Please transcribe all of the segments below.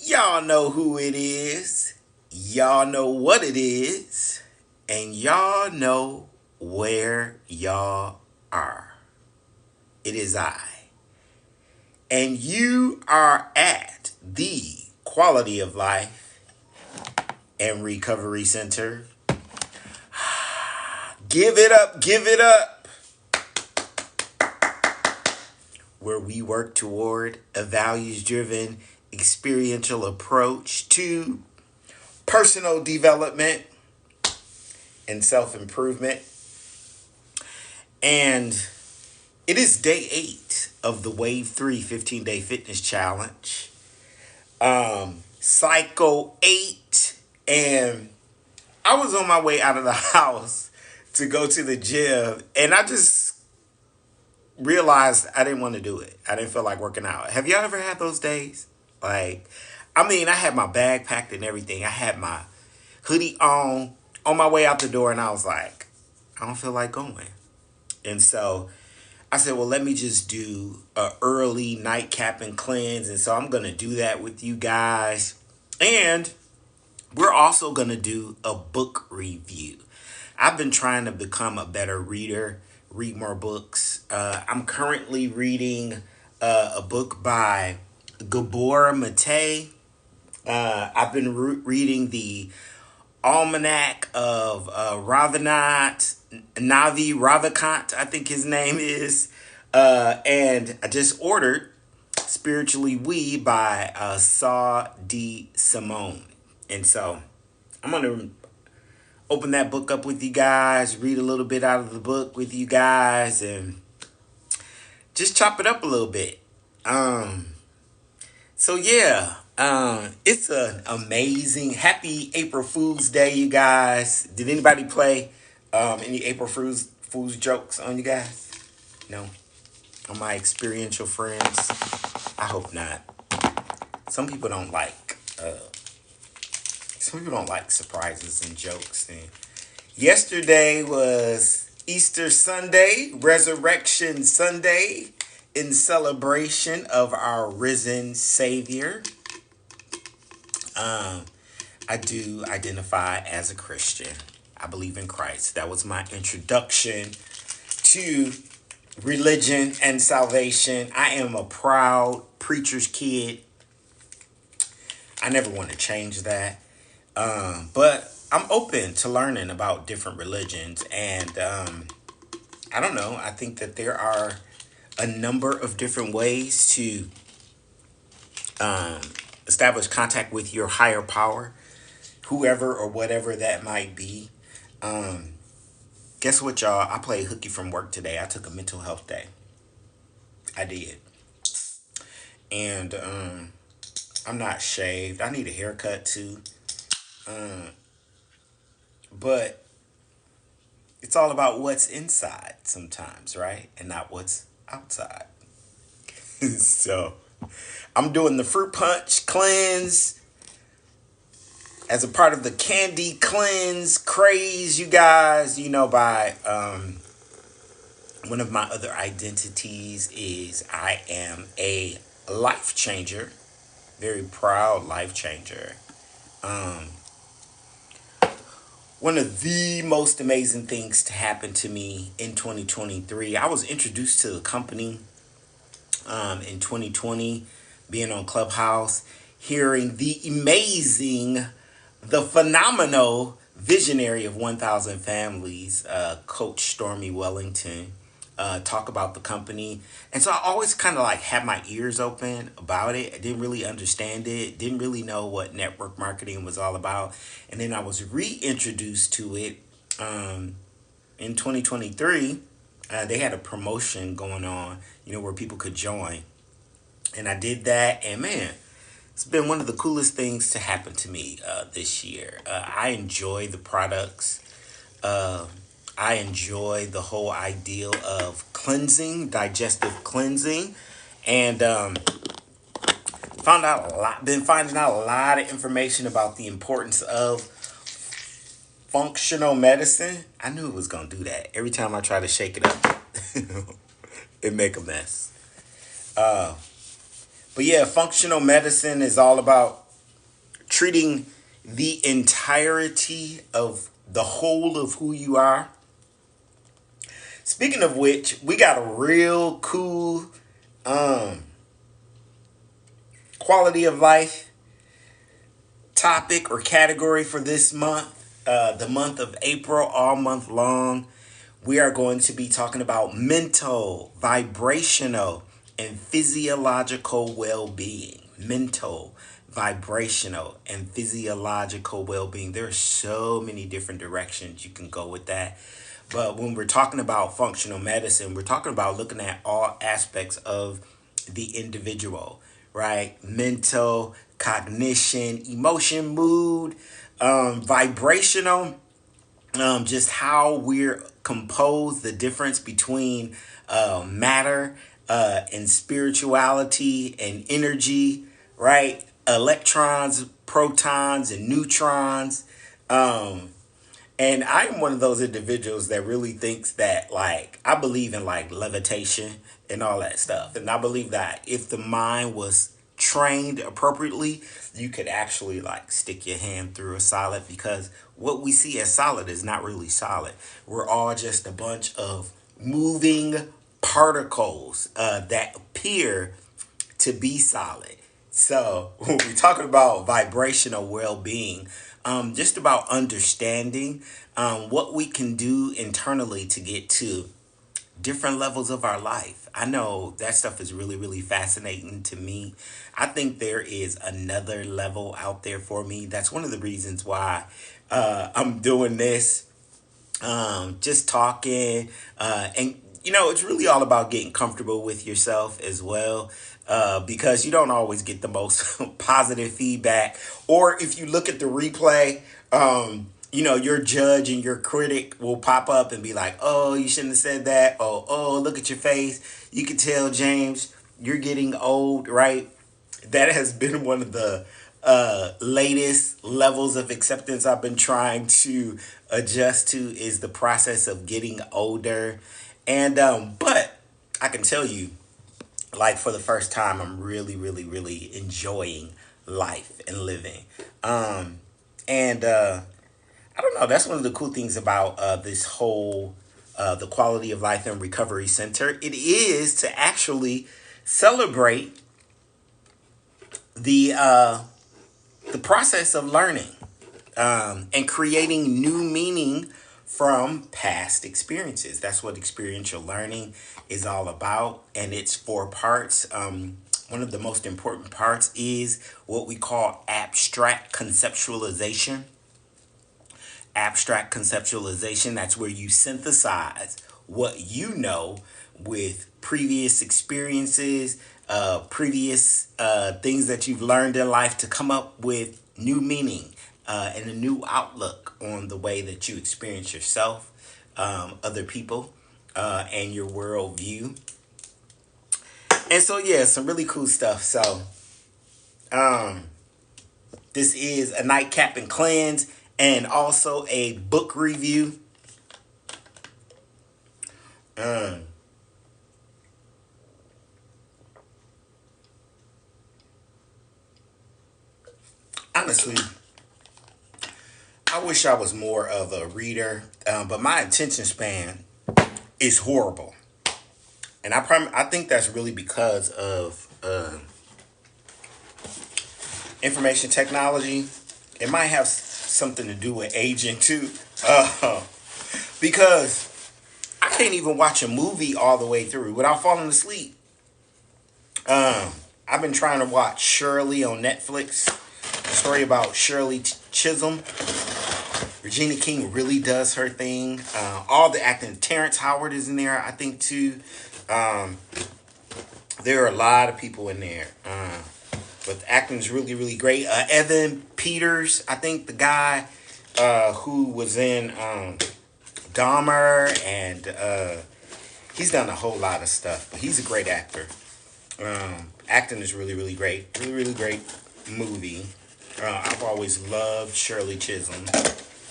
Y'all know who it is. Y'all know what it is. And y'all know where y'all are. It is I. And you are at the Quality of Life and Recovery Center. Give it up, give it up. Where we work toward a values-driven experiential approach to personal development and self-improvement. And it is day 8 of the Wave 3 15-day fitness challenge. Cycle 8. And I was on my way out of the house to go to the gym. And I just realized I didn't want to do it. I didn't feel like working out. Have y'all ever had those days? I had my bag packed and everything. I had my hoodie on my way out the door, and I was like, I don't feel like going. And so I said, well, let me just do a early nightcap and cleanse. And so I'm going to do that with you guys. And we're also going to do a book review. I've been trying to become a better reader, read more books. I'm currently reading a book by Gabor Mate. I've been reading the Almanac of Navi Ravikant, I think his name is. And I just ordered Spiritually We by Saw D. Simone. And so I'm going to open that book up with you guys, read a little bit out of the book with you guys, and just chop it up a little bit. It's an amazing happy April Fool's Day, you guys. Did anybody play any April Fool's jokes on you guys? No? On my experiential friends? I hope not. Some people don't like surprises and jokes. And yesterday was Easter Sunday, Resurrection Sunday, in celebration of our risen Savior. I do identify as a Christian. I believe in Christ. That was my introduction to religion and salvation. I am a proud preacher's kid. I never want to change that. But I'm open to learning about different religions. And I don't know. I think that there are a number of different ways to establish contact with your higher power, whoever or whatever that might be. Guess what, y'all? I played hooky from work today. I took a mental health day. I did. And I'm not shaved. I need a haircut too. But it's all about what's inside sometimes, right? And not what's outside. So I'm doing the fruit punch cleanse as a part of the candy cleanse craze, you guys. By one of my other identities is I am a life changer. Very proud life changer. One of the most amazing things to happen to me in 2023, I was introduced to the company in 2020, being on Clubhouse, hearing the amazing, the phenomenal visionary of 1,000 Families, Coach Stormy Wellington, talk about the company. And so I always kind of had my ears open about it. I didn't really understand it. Didn't really know what network marketing was all about. And then I was reintroduced to it in 2023. They had a promotion going on, where people could join. And I did that. And man, it's been one of the coolest things to happen to me this year. I enjoy the products. I enjoy the whole ideal of cleansing, digestive cleansing, and been finding out a lot of information about the importance of functional medicine. I knew it was gonna do that. Every time I try to shake it up, it make a mess. But yeah, functional medicine is all about treating the entirety of the whole of who you are. Speaking of which, we got a real cool quality of life topic or category for this month, the month of April, all month long. We are going to be talking about mental, vibrational, and physiological well-being. Mental, vibrational, and physiological well-being. There are so many different directions you can go with that. But when we're talking about functional medicine, we're talking about looking at all aspects of the individual, right? Mental, cognition, emotion, mood, vibrational, just how we're composed, the difference between matter and spirituality and energy, right? Electrons, protons, and neutrons. And I'm one of those individuals that really thinks that, like, I believe in like levitation and all that stuff. And I believe that if the mind was trained appropriately, you could actually like stick your hand through a solid, because what we see as solid is not really solid. We're all just a bunch of moving particles that appear to be solid. So when we're talking about vibrational well-being, just about understanding what we can do internally to get to different levels of our life. I know that stuff is really, really fascinating to me. I think there is another level out there for me. That's one of the reasons why I'm doing this, just talking. And, you know, it's really all about getting comfortable with yourself as well. Because you don't always get the most positive feedback. Or if you look at the replay, you know, your judge and your critic will pop up and be like, oh, you shouldn't have said that. Oh, look at your face. You can tell, James, you're getting old, right? That has been one of the latest levels of acceptance I've been trying to adjust to, is the process of getting older. And but I can tell you, like, for the first time, I'm really, really, really enjoying life and living. And I don't know. That's one of the cool things about this whole the Quality of Life and Recovery Center. It is to actually celebrate the process of learning and creating new meaning from past experiences. That's what experiential learning is all about, and it's 4 parts. One of the most important parts is what we call abstract conceptualization. Abstract conceptualization, that's where you synthesize what you know with previous experiences, previous things that you've learned in life, to come up with new meaning and a new outlook on the way that you experience yourself, other people, and your worldview. And so, yeah, some really cool stuff. So, this is a nightcap and cleanse, and also a book review. Honestly, I wish I was more of a reader, but my attention span is horrible. And I think that's really because of information technology. It might have something to do with aging too, because I can't even watch a movie all the way through without falling asleep. I've been trying to watch Shirley on Netflix, a story about Shirley Chisholm. Regina King really does her thing. All the acting, Terrence Howard is in there, I think, too. There are a lot of people in there. But the acting is really, really great. Evan Peters, I think the guy who was in Dahmer, and he's done a whole lot of stuff. But he's a great actor. Acting is really, really great. Really, really great movie. I've always loved Shirley Chisholm.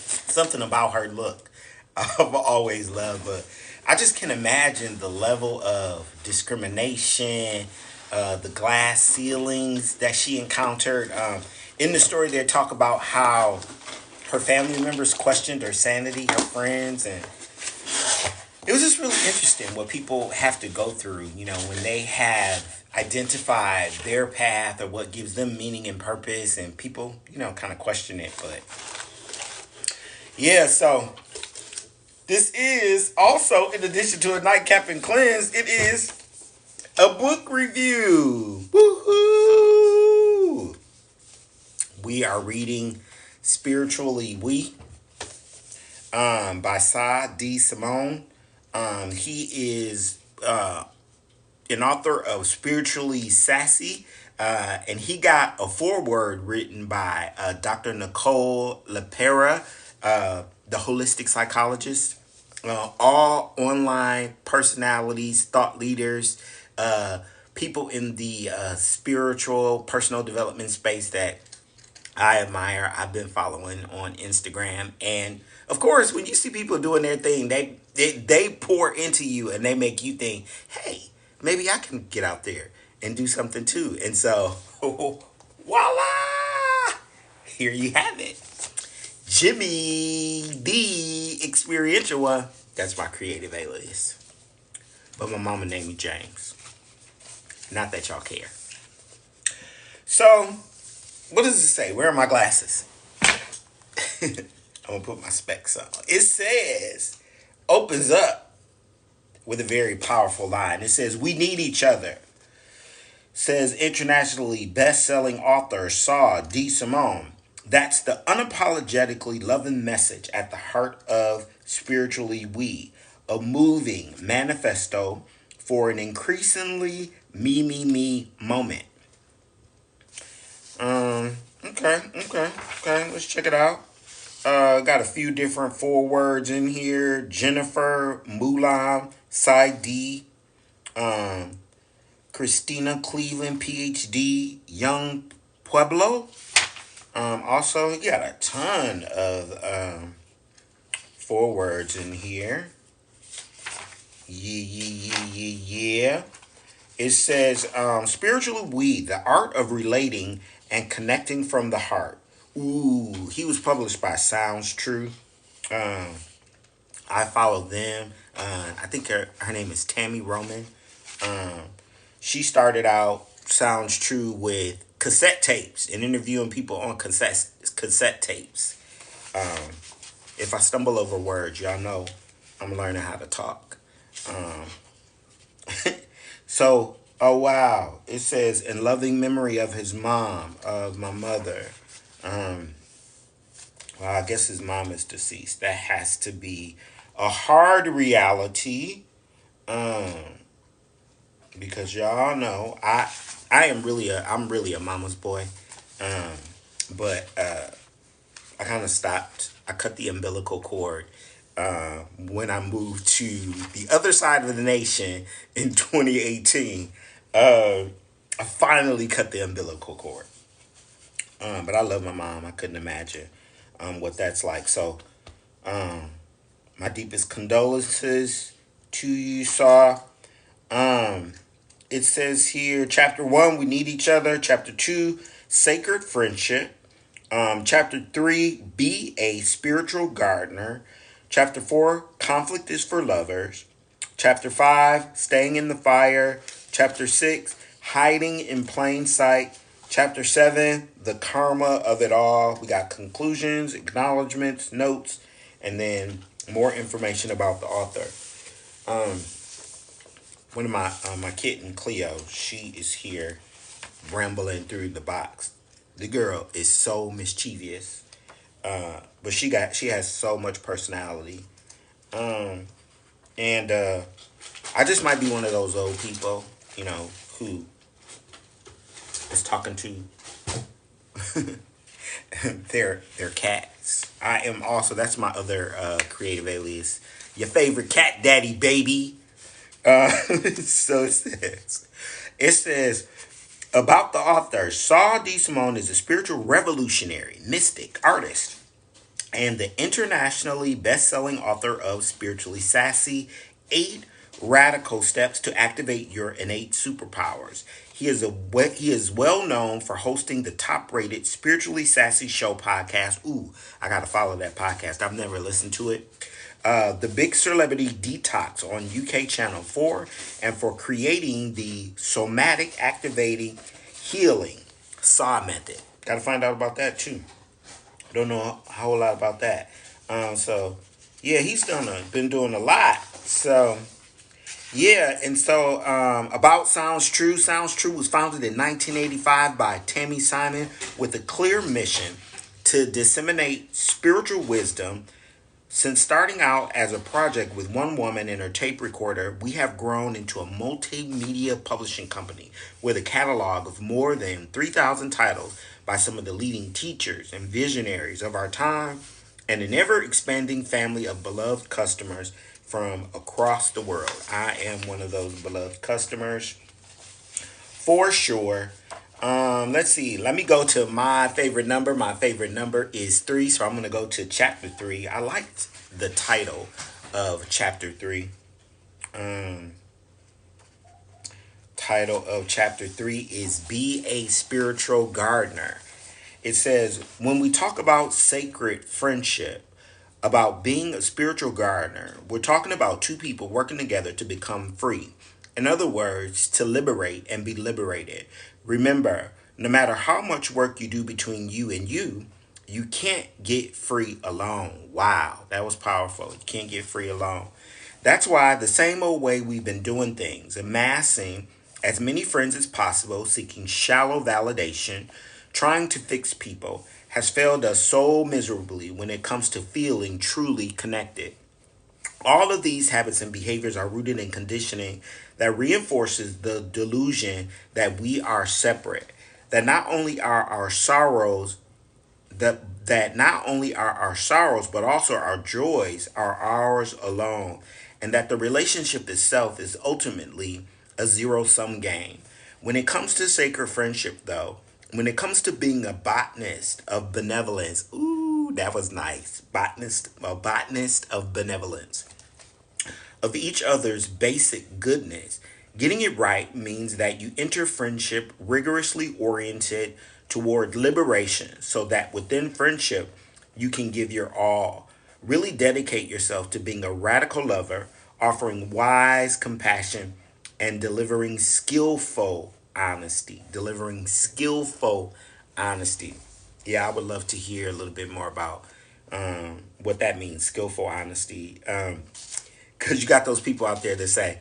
Something about her look I've always loved. But I just can imagine the level of discrimination, the glass ceilings that she encountered. In the story, they talk about how her family members questioned her sanity, her friends, and it was just really interesting what people have to go through, when they have identified their path or what gives them meaning and purpose, and people, kind of question it. But yeah, so this is also, in addition to a nightcap and cleanse, it is a book review. Woohoo! We are reading Spiritually We by Simone. He is an author of Spiritually Sassy, and he got a foreword written by Dr. Nicole LePera, the holistic psychologist. All online personalities, thought leaders, people in the spiritual personal development space that I admire. I've been following on Instagram, and of course, when you see people doing their thing, they pour into you and they make you think, hey, maybe I can get out there and do something too. And so, voila! Here you have it. Jimmy, the experiential one. That's my creative alias. But my mama named me James. Not that y'all care. So, what does it say? Where are my glasses? I'm going to put my specs on. It says, opens up with a very powerful line. It says, we need each other. Says internationally best-selling author Saw D. Simone. That's the unapologetically loving message at the heart of Spiritually We, a moving manifesto for an increasingly me moment. Okay. Let's check it out. Got a few different forewords in here. Jennifer, Mulan, Saidi, Christina Cleveland, PhD, Young Pueblo. Also, you got a ton of forewords in here. Yeah. It says, Spiritually We, the art of relating and connecting from the heart. Ooh, he was published by Sounds True. I follow them. I think her name is Tammy Roman. She started out Sounds True with cassette tapes and interviewing people on cassette tapes. If I stumble over words, y'all know I'm learning how to talk. So, oh wow, it says in loving memory of his mom, of my mother. Well, I guess his mom is deceased. That has to be a hard reality. Because y'all know I'm really a mama's boy. But I kind of stopped. I cut the umbilical cord when I moved to the other side of the nation in 2018. I finally cut the umbilical cord. But I love my mom. I couldn't imagine what that's like. So, my deepest condolences to you, Saw. It says here, Chapter 1, we need each other. Chapter 2, sacred friendship. Chapter 3, be a spiritual gardener. Chapter 4, conflict is for lovers. Chapter 5, staying in the fire. Chapter 6, hiding in plain sight. Chapter 7, the karma of it all. We got conclusions, acknowledgments, notes, and then more information about the author. One of my kitten, Cleo, she is here rambling through the box. The girl is so mischievous, but she has so much personality, and I just might be one of those old people, who is talking to their cats. I am also, that's my other creative alias, your favorite cat daddy, baby. So it says about the author, Saw D. Simone is a spiritual revolutionary, mystic, artist, and the internationally best-selling author of Spiritually Sassy, 8 radical steps to activate your innate superpowers. He is well known for hosting the top-rated Spiritually Sassy Show podcast. Ooh, I gotta follow that podcast. I've never listened to it. The Big Celebrity Detox on UK Channel 4, and for creating the Somatic Activating Healing SAW method. Gotta find out about that too. Don't know a whole lot about that. So yeah, he's been doing a lot. So yeah, and so About Sounds True. Sounds True was founded in 1985 by Tammy Simon with a clear mission to disseminate spiritual wisdom. Since starting out as a project with one woman and her tape recorder, we have grown into a multimedia publishing company with a catalog of more than 3,000 titles by some of the leading teachers and visionaries of our time, and an ever expanding family of beloved customers from across the world. I am one of those beloved customers for sure. Let's see. Let me go to my favorite number. My favorite number is 3, so I'm going to go to chapter 3. I liked the title of chapter 3. Title of chapter 3 is Be a Spiritual Gardener. It says, when we talk about sacred friendship, about being a spiritual gardener, we're talking about two people working together to become free. In other words, to liberate and be liberated. Remember, no matter how much work you do between you and you can't get free alone. Wow, that was powerful. You can't get free alone. That's why the same old way we've been doing things, amassing as many friends as possible, seeking shallow validation, trying to fix people, has failed us so miserably when it comes to feeling truly connected. All of these habits and behaviors are rooted in conditioning that reinforces the delusion that we are separate, that not only are our sorrows that not only are our sorrows but also our joys are ours alone, and that the relationship itself is ultimately a zero-sum game. When it comes to sacred friendship, though, when it comes to being a botanist of benevolence, ooh, that was nice. A botanist of benevolence, of each other's basic goodness. Getting it right means that you enter friendship rigorously oriented toward liberation, so that within friendship you can give your all. Really dedicate yourself to being a radical lover, offering wise compassion, and delivering skillful honesty. Delivering skillful honesty. Yeah, I would love to hear a little bit more about what that means, skillful honesty. Because you got those people out there that say,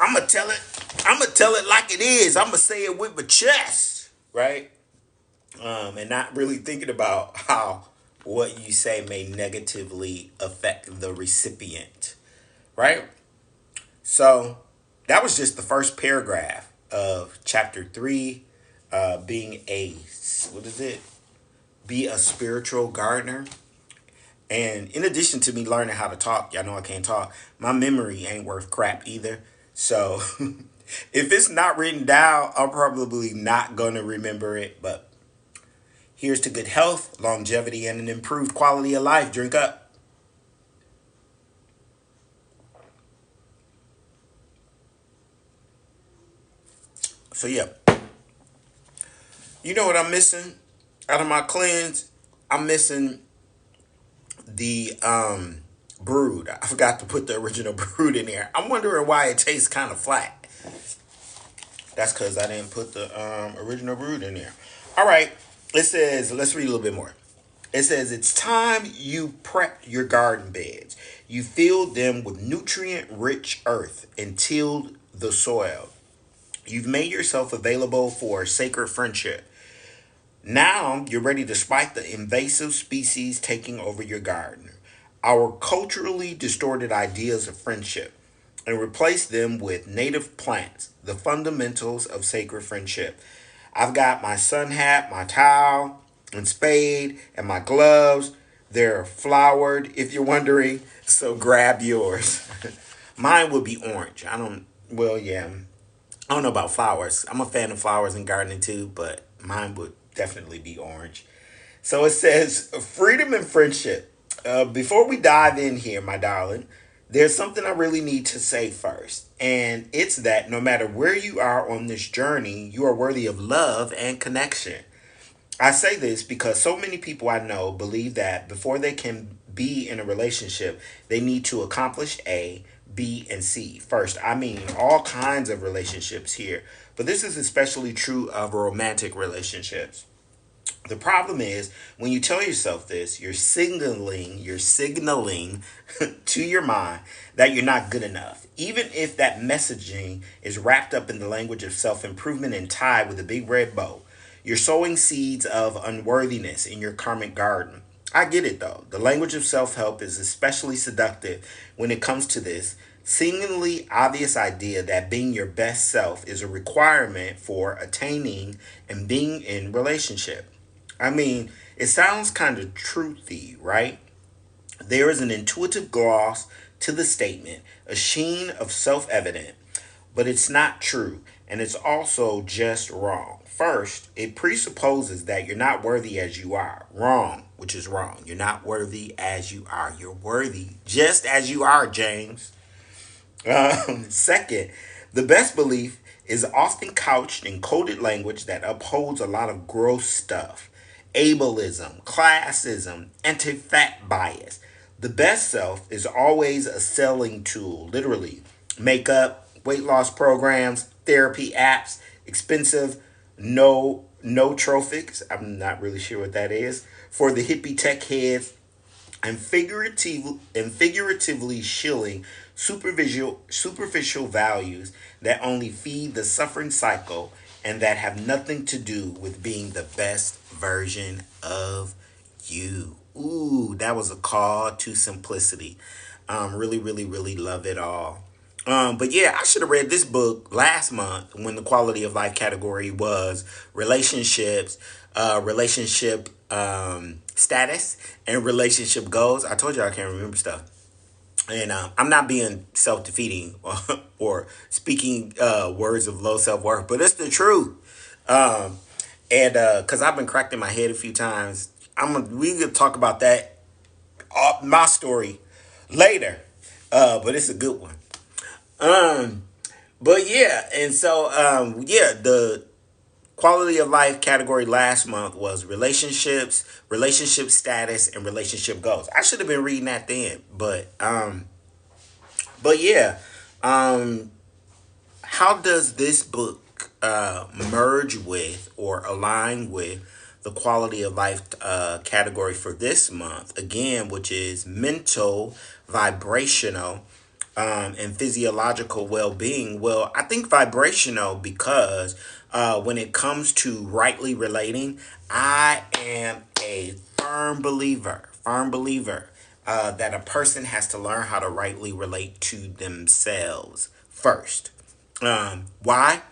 I'm going to tell it like it is. I'm going to say it with my chest, right? And not really thinking about how what you say may negatively affect the recipient, right? So that was just the first paragraph of chapter 3, being a, what is it? Be a spiritual gardener. And in addition to me learning how to talk, y'all know I can't talk, my memory ain't worth crap either. So if it's not written down, I'm probably not going to remember it. But here's to good health, longevity, and an improved quality of life. Drink up. So yeah, you know what I'm missing out of my cleanse? I'm missing the brood. I forgot to put the original brood in there. I'm wondering why it tastes kind of flat. That's because I didn't put the original brood in there. All right. It says, let's read a little bit more. It says, it's time you prep your garden beds. You filled them with nutrient-rich earth and tilled the soil. You've made yourself available for sacred friendship. Now you're ready to spike the invasive species taking over your garden. Our culturally distorted ideas of friendship, and replace them with native plants, the fundamentals of sacred friendship. I've got my sun hat, my towel, and spade, and my gloves. They're flowered, if you're wondering, so grab yours. Mine would be orange. Yeah, I don't know about flowers. I'm a fan of flowers and gardening too, but mine would definitely be orange. So it says freedom and friendship. Before we dive in here, my darling, There's something I really need to say first, and it's that no matter where you are on this journey, you are worthy of love and connection. I say this because so many people I know believe that before they can be in a relationship, they need to accomplish A, B, and C first. I mean, all kinds of relationships here, but this is especially true of romantic relationships. The problem is when you tell yourself this, you're signaling to your mind that you're not good enough. Even if that messaging is wrapped up in the language of self-improvement and tied with a big red bow. You're sowing seeds of unworthiness in your karmic garden. I get it though. The language of self-help is especially seductive when it comes to this seemingly obvious idea that being your best self is a requirement for attaining and being in relationship. I mean, it sounds kind of truthy, right? There is an intuitive gloss to the statement, a sheen of self evident, but it's not true, and it's also just wrong. First, it presupposes that you're not worthy as you are. Wrong, which is wrong. You're not worthy as you are. You're worthy just as you are, James. Second, the best belief is often couched in coded language that upholds a lot of gross stuff. Ableism, classism, anti-fat bias. The best self is always a selling tool, literally. Makeup, weight loss programs, therapy apps, expensive no trophics. I'm not really sure what that is. For the hippie tech heads and figuratively shilling superficial values that only feed the suffering cycle and that have nothing to do with being the best version of you. Ooh, that was a call to simplicity. Really, really, really love it all. But yeah, I should have read this book last month when the quality of life category was relationships, relationship status, and relationship goals. I told you I can't remember stuff. And I'm not being self defeating or speaking words of low self worth, but it's the truth. Um, and because I've been cracked in my head a few times, we could talk about that, my story later. But it's a good one. Um, but yeah, and so yeah, the quality of life category last month was relationships, relationship status, and relationship goals. I should have been reading that then, but yeah, um, how does this book merge with or align with the quality of life category for this month again, which is mental, vibrational, and physiological well-being? Well, I think vibrational because when it comes to rightly relating, I am a firm believer that a person has to learn how to rightly relate to themselves first. Why?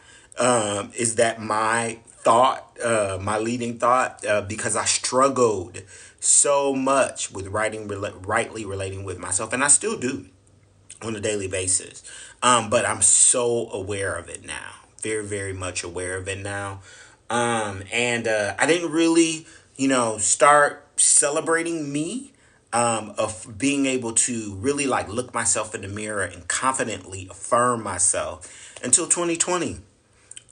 Is that my leading thought? Because I struggled so much with rightly relating with myself, and I still do on a daily basis. But I'm so aware of it now. Very, very much aware of it now. And I didn't really, start celebrating me of being able to really like look myself in the mirror and confidently affirm myself until 2020.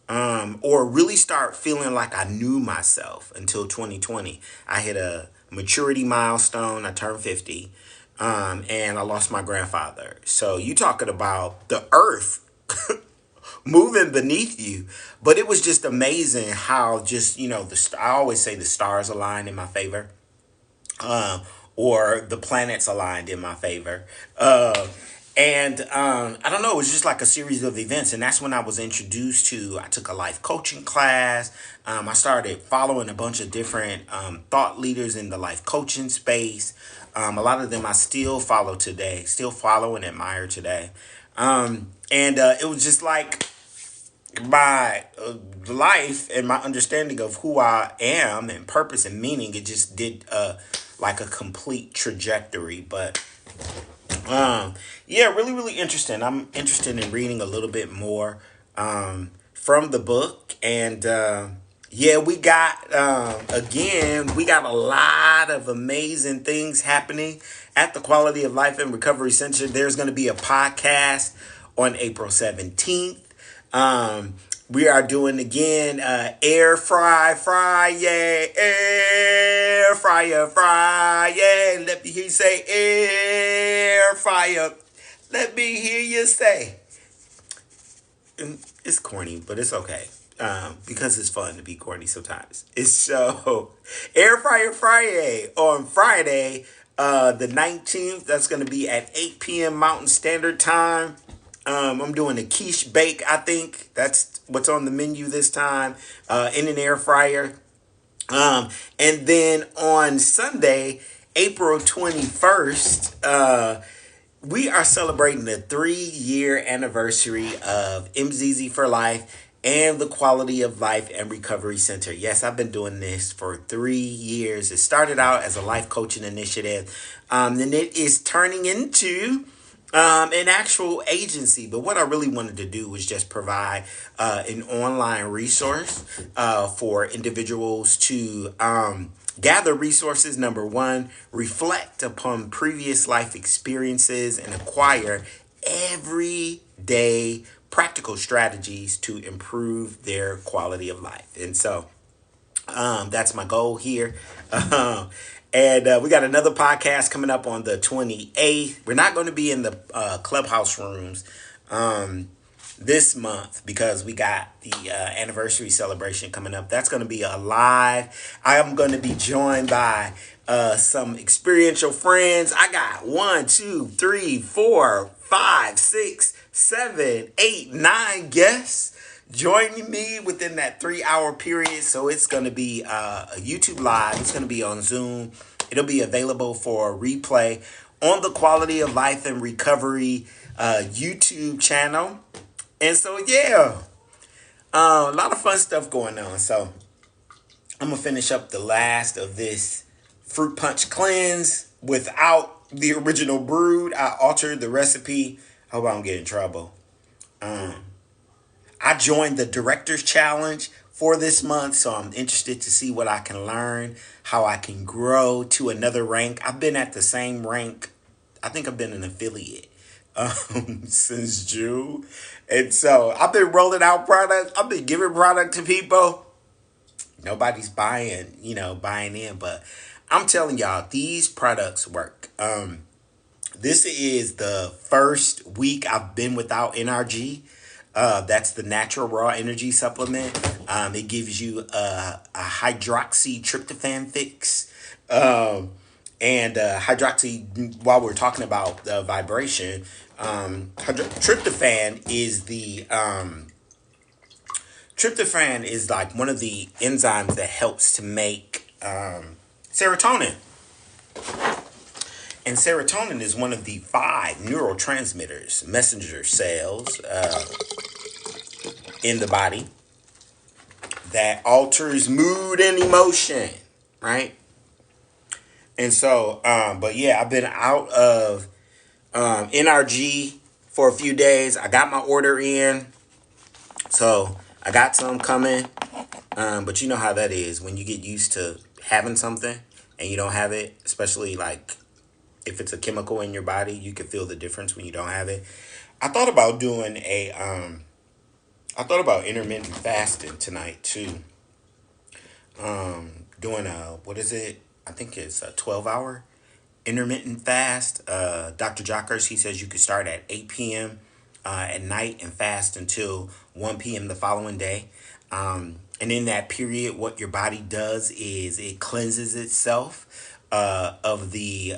Or really start feeling like I knew myself until 2020. I hit a maturity milestone. I turned 50. And I lost my grandfather. So you talking about the earth moving beneath you. But it was just amazing how just, I always say the stars aligned in my favor. Um, or the planets aligned in my favor. And I don't know, it was just like a series of events. And that's when I was introduced to, I took a life coaching class. I started following a bunch of different thought leaders in the life coaching space. A lot of them I still follow today, still follow and admire today. And it was just like my life and my understanding of who I am and purpose and meaning. It just did like a complete trajectory. But yeah, really, really interesting. I'm interested in reading a little bit more from the book. And Yeah, we got again, we got a lot of amazing things happening at the Quality of Life and Recovery Center. There's going to be a podcast on April 17th. Um, we are doing again Air Fryer Friyay. Let me hear you say air fryer. Let me hear you say. It's corny, but it's okay. Because it's fun to be corny sometimes. It's so Air Fryer Friday on Friday, the 19th. That's going to be at 8 p.m. Mountain Standard Time. I'm doing a quiche bake, I think. That's what's on the menu this time, in an air fryer. And then on Sunday, April 21st, we are celebrating the 3-year anniversary of MZZ for Life and the Quality of Life and Recovery Center. Yes, I've been doing this for 3 years. It started out as a life coaching initiative, and it is turning into an actual agency. But what I really wanted to do was just provide an online resource for individuals to gather resources. Number one, reflect upon previous life experiences and acquire everyday practical strategies to improve their quality of life. And so that's my goal here. And we got another podcast coming up on the 28th. We're not going to be in the clubhouse rooms this month because we got the anniversary celebration coming up. That's going to be a live. I am going to be joined by some experiential friends. I got 1, 2, 3, 4, 5, 6, 7, 8, 9 guests joining me within that 3-hour period. So it's going to be a YouTube live. It's going to be on Zoom. It'll be available for replay on the Quality of Life and Recovery YouTube channel. And so, yeah, a lot of fun stuff going on. So I'm going to finish up the last of this fruit punch cleanse without the original brood. I altered the recipe. Hope I don't get in trouble. I joined the Director's Challenge for this month, so I'm interested to see what I can learn, how I can grow to another rank. I've been at the same rank. I think I've been an affiliate since June. And so I've been rolling out products. I've been giving product to people. Nobody's buying in. But I'm telling y'all, these products work. This is the first week I've been without NRG. That's the natural raw energy supplement. It gives you a hydroxytryptophan fix. And hydroxy, while we're talking about vibration, tryptophan is like one of the enzymes that helps to make serotonin. And serotonin is one of the 5 neurotransmitters, messenger cells in the body that alters mood and emotion, right? And so, but yeah, I've been out of NRG for a few days. I got my order in, so I got some coming. But you know how that is when you get used to having something and you don't have it, especially like if it's a chemical in your body, you can feel the difference when you don't have it. I thought about doing intermittent fasting tonight too. Doing what is it? I think it's a 12-hour intermittent fast. Dr. Jockers, he says you could start at 8 p.m. At night and fast until 1 p.m. the following day. And in that period, what your body does is it cleanses itself of the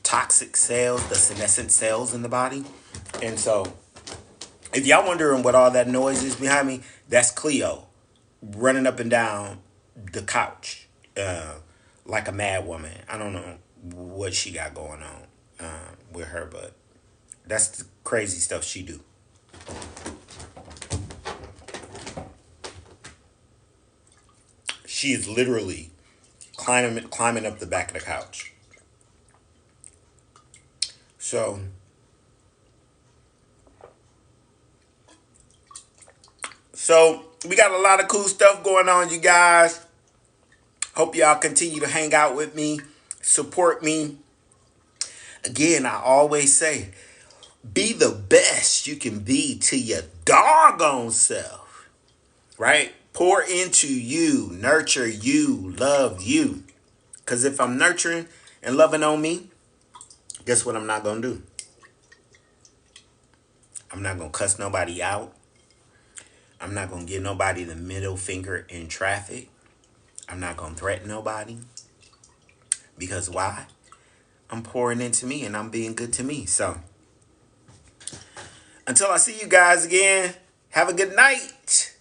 toxic cells, the senescent cells in the body. And so, if y'all wondering what all that noise is behind me, that's Cleo running up and down the couch like a mad woman. I don't know what she got going on with her, but that's the crazy stuff she do. She is literally climbing up the back of the couch. So We got a lot of cool stuff going on, you guys. Hope y'all continue to hang out with me, support me. Again, I always say, be the best you can be to your doggone self, right? Pour into you, nurture you, love you. Because if I'm nurturing and loving on me, guess what I'm not going to do? I'm not going to cuss nobody out. I'm not going to give nobody the middle finger in traffic. I'm not going to threaten nobody. Because why? I'm pouring into me and I'm being good to me. So, until I see you guys again, have a good night.